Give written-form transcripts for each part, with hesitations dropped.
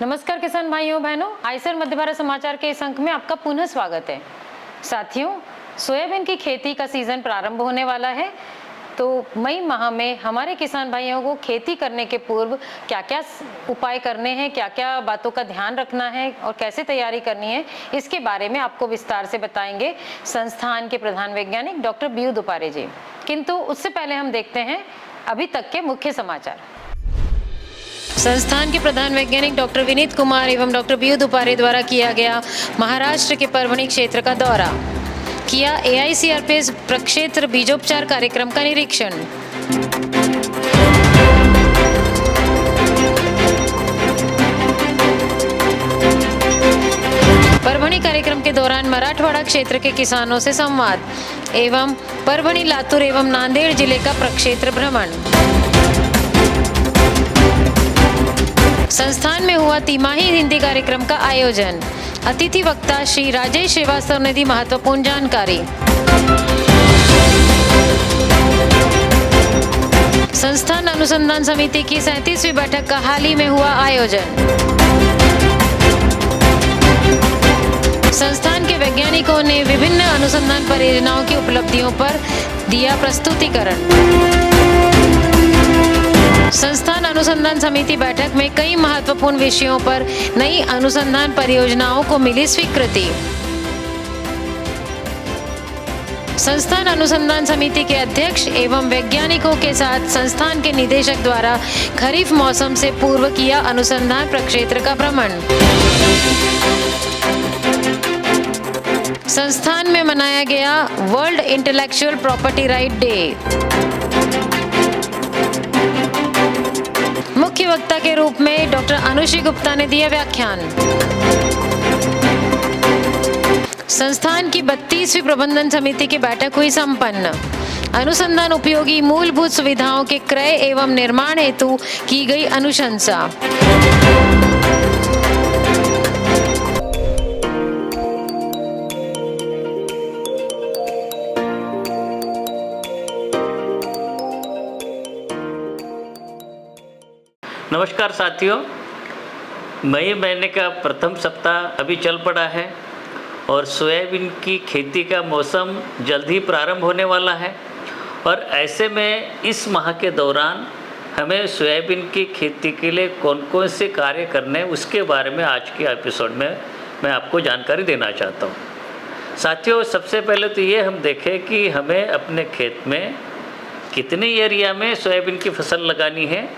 नमस्कार किसान भाइयों बहनों, आईसर मध्य भारत समाचार के इस अंक में आपका पुनः स्वागत है। साथियों, सोयाबीन की खेती का सीजन प्रारंभ होने वाला है, तो मई माह में हमारे किसान भाइयों को खेती करने के पूर्व क्या क्या उपाय करने हैं, क्या क्या बातों का ध्यान रखना है और कैसे तैयारी करनी है, इसके बारे में आपको विस्तार से बताएंगे संस्थान के प्रधान वैज्ञानिक डॉक्टर बीयू दुपारे जी। किंतु उससे पहले हम देखते हैं अभी तक के मुख्य समाचार। संस्थान के प्रधान वैज्ञानिक डॉक्टर विनीत कुमार एवं डॉक्टर बीयू दुपारे द्वारा किया गया महाराष्ट्र के परभणी क्षेत्र का दौरा, किया AICRPS प्रक्षेत्र बीजोपचार कार्यक्रम का निरीक्षण। परभणी कार्यक्रम के दौरान मराठवाड़ा क्षेत्र के किसानों से संवाद एवं परभणी, लातूर एवं नांदेड़ जिले का प्रक्षेत्र भ्रमण। संस्थान में हुआ तिमाही हिंदी कार्यक्रम का आयोजन, अतिथि वक्ता श्री राजेश श्रीवास्तव ने दी महत्वपूर्ण जानकारी। संस्थान अनुसंधान समिति की 37वीं बैठक का हाल ही में हुआ आयोजन। संस्थान के वैज्ञानिकों ने विभिन्न अनुसंधान परियोजनाओं की उपलब्धियों पर दिया प्रस्तुतिकरण। संस्थान अनुसंधान समिति बैठक में कई महत्वपूर्ण विषयों पर नई अनुसंधान परियोजनाओं को मिली स्वीकृति। संस्थान अनुसंधान समिति के अध्यक्ष एवं वैज्ञानिकों के साथ संस्थान के निदेशक द्वारा खरीफ मौसम से पूर्व किया अनुसंधान प्रक्षेत्र का भ्रमण। संस्थान में मनाया गया world intellectual property right day. मुख्य वक्ता के रूप में डॉक्टर अनुश्री गुप्ता ने दिया व्याख्यान। संस्थान की 32वीं प्रबंधन समिति की बैठक हुई संपन्न। अनुसंधान उपयोगी मूलभूत सुविधाओं के क्रय एवं निर्माण हेतु की गई अनुशंसा। नमस्कार साथियों, मई महीने का प्रथम सप्ताह अभी चल पड़ा है और सोयाबीन की खेती का मौसम जल्द ही प्रारंभ होने वाला है। और ऐसे में इस माह के दौरान हमें सोयाबीन की खेती के लिए कौन कौन से कार्य करने हैं, उसके बारे में आज के एपिसोड में मैं आपको जानकारी देना चाहता हूँ। साथियों, सबसे पहले तो ये हम देखें कि हमें अपने खेत में कितने एरिया में सोयाबीन की फसल लगानी है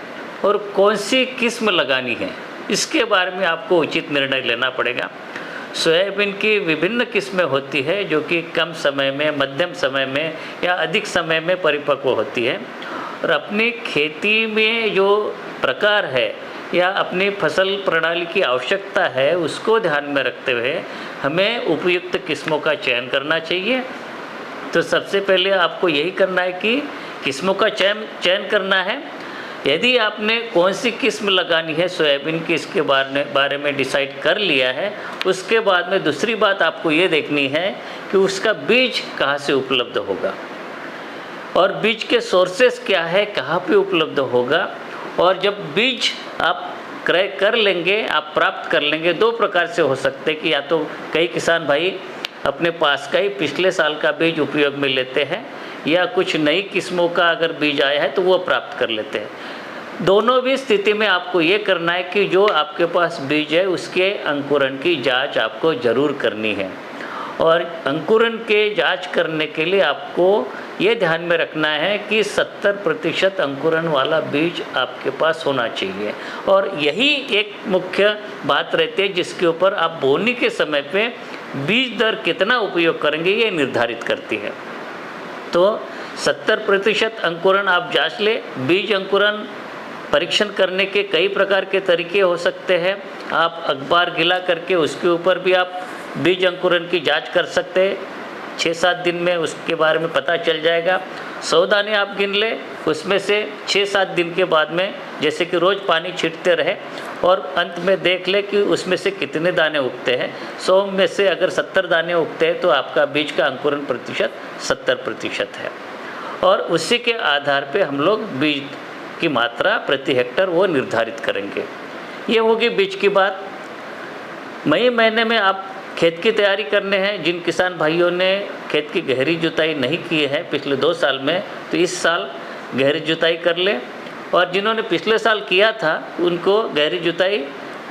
और कौन सी किस्म लगानी है, इसके बारे में आपको उचित निर्णय लेना पड़ेगा। सोयाबीन की विभिन्न किस्में होती है जो कि कम समय में, मध्यम समय में या अधिक समय में परिपक्व होती है। और अपनी खेती में जो प्रकार है या अपनी फसल प्रणाली की आवश्यकता है, उसको ध्यान में रखते हुए हमें उपयुक्त किस्मों का चयन करना चाहिए। तो सबसे पहले आपको यही करना है कि किस्मों का चयन करना है। यदि आपने कौन सी किस्म लगानी है सोयाबीन की, इसके बारे में डिसाइड कर लिया है, उसके बाद में दूसरी बात आपको ये देखनी है कि उसका बीज कहाँ से उपलब्ध होगा और बीज के सोर्सेस क्या है, कहाँ पे उपलब्ध होगा। और जब बीज आप क्रय कर लेंगे, आप प्राप्त कर लेंगे, दो प्रकार से हो सकते हैं कि या तो कई किसान भाई अपने पास का ही पिछले साल का बीज उपयोग में लेते हैं या कुछ नई किस्मों का अगर बीज आया है तो वो प्राप्त कर लेते हैं। दोनों भी स्थिति में आपको ये करना है कि जो आपके पास बीज है उसके अंकुरण की जांच आपको ज़रूर करनी है। और अंकुरण के जांच करने के लिए आपको ये ध्यान में रखना है कि 70% अंकुरण वाला बीज आपके पास होना चाहिए। और यही एक मुख्य बात रहती है जिसके ऊपर आप बोनी के समय पे बीज दर कितना उपयोग करेंगे ये निर्धारित करती है। तो 70% अंकुरण आप जांच ले। बीज अंकुरण परीक्षण करने के कई प्रकार के तरीके हो सकते हैं। आप अखबार गिला करके उसके ऊपर भी आप बीज अंकुरण की जांच कर सकते हैं। 6-7 दिन में उसके बारे में पता चल जाएगा। 100 दाने आप गिन ले, उसमें से 6-7 दिन के बाद में जैसे कि रोज़ पानी छींटते रहे और अंत में देख ले कि उसमें से कितने दाने उगते हैं। 100 में से अगर 70 दाने उगते हैं तो आपका बीज का अंकुरण प्रतिशत 70% है। और उसी के आधार पे हम लोग बीज की मात्रा प्रति हेक्टर वो निर्धारित करेंगे। ये होगी बीज की बात। मई महीने में आप खेत की तैयारी करने हैं। जिन किसान भाइयों ने खेत की गहरी जुताई नहीं की है पिछले 2 साल में, तो इस साल गहरी जुताई कर लें। और जिन्होंने पिछले साल किया था उनको गहरी जुताई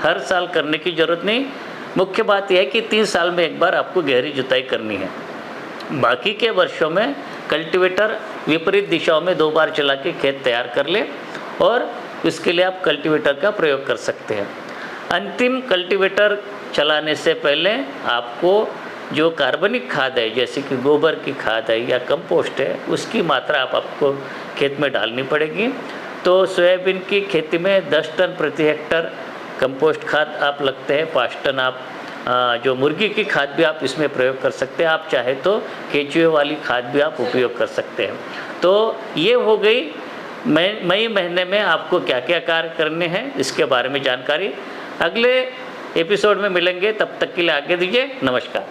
हर साल करने की ज़रूरत नहीं। मुख्य बात यह है कि 3 साल में एक बार आपको गहरी जुताई करनी है। बाकी के वर्षों में कल्टीवेटर विपरीत दिशाओं में 2 बार चला के खेत तैयार कर ले, और इसके लिए आप कल्टीवेटर का प्रयोग कर सकते हैं। अंतिम कल्टीवेटर चलाने से पहले आपको जो कार्बनिक खाद है, जैसे कि गोबर की खाद है या कंपोस्ट है, उसकी मात्रा आपको खेत में डालनी पड़ेगी। तो सोयाबीन की खेती में 10 टन प्रति हेक्टर कंपोस्ट खाद आप लगते हैं। 5 टन आप जो मुर्गी की खाद भी आप इसमें प्रयोग कर सकते हैं। आप चाहे तो केचुए वाली खाद भी आप उपयोग कर सकते हैं। तो ये हो गई मई महीने में आपको क्या क्या कार्य करने हैं इसके बारे में जानकारी। अगले एपिसोड में मिलेंगे, तब तक के लिए आज्ञा दीजिए। नमस्कार।